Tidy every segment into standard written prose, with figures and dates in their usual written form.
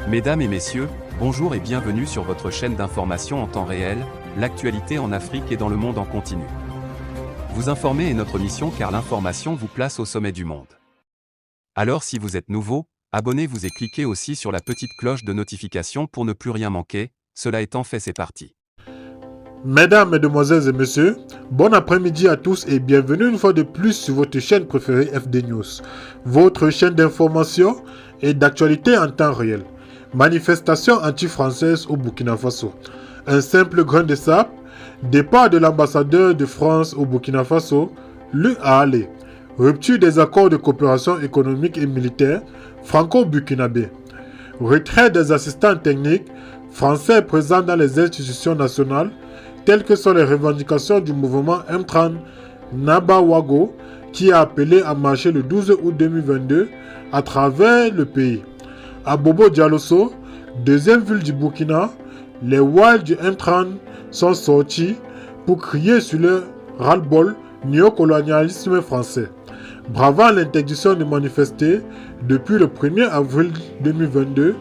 Mesdames et messieurs, bonjour et bienvenue sur votre chaîne d'information en temps réel, l'actualité en Afrique et dans le monde en continu. Vous informer est notre mission car l'information vous place au sommet du monde. Alors si vous êtes nouveau, abonnez-vous et cliquez aussi sur la petite cloche de notification pour ne plus rien manquer, cela étant fait c'est parti. Mesdames, Mesdemoiselles et Messieurs, bon après-midi à tous et bienvenue une fois de plus sur votre chaîne préférée FD News, votre chaîne d'information et d'actualité en temps réel. Manifestation anti-française au Burkina Faso. Un simple grain de sable, départ de l'ambassadeur de France au Burkina Faso, lui a allé. Rupture des accords de coopération économique et militaire franco-burkinabé. Retrait des assistants techniques français présents dans les institutions nationales, telles que sont les revendications du mouvement M30 Nabawago, qui a appelé à marcher le 12 août 2022 à travers le pays. À Bobo Djalosso, deuxième ville du Burkina, les Wild du M30 sont sortis pour crier sur le ras-le-bol néocolonialisme français. Bravant l'interdiction de manifester depuis le 1er avril 2022,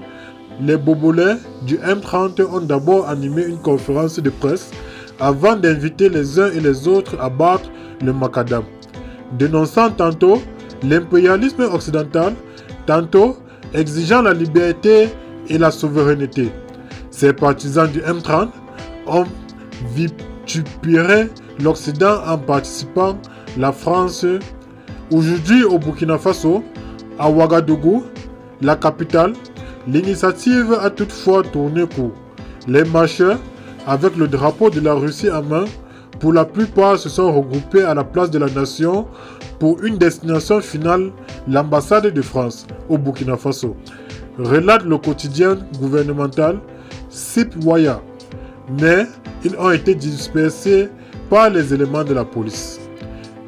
les Bobolais du M30 ont d'abord animé une conférence de presse avant d'inviter les uns et les autres à battre le macadam, dénonçant tantôt l'impérialisme occidental, tantôt exigeant la liberté et la souveraineté. Ces partisans du M30 ont vitupéré l'Occident en participant la France. Aujourd'hui au Burkina Faso, à Ouagadougou, la capitale, l'initiative a toutefois tourné court. Les marcheurs, avec le drapeau de la Russie en main, pour la plupart se sont regroupés à la place de la nation pour une destination finale, l'ambassade de France au Burkina Faso, relate le quotidien gouvernemental Sipwaya. Mais ils ont été dispersés par les éléments de la police.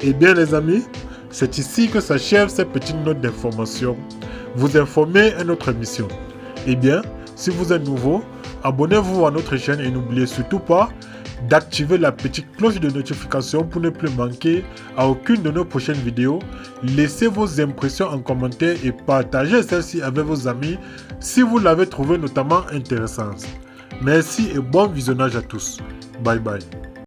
Eh bien les amis, c'est ici que s'achève cette petite note d'information. Vous informer est notre mission. Eh bien, si vous êtes nouveau, abonnez-vous à notre chaîne et n'oubliez surtout pas d'activer la petite cloche de notification pour ne plus manquer à aucune de nos prochaines vidéos. Laissez vos impressions en commentaire et partagez celle-ci avec vos amis si vous l'avez trouvé notamment intéressante. Merci et bon visionnage à tous. Bye bye.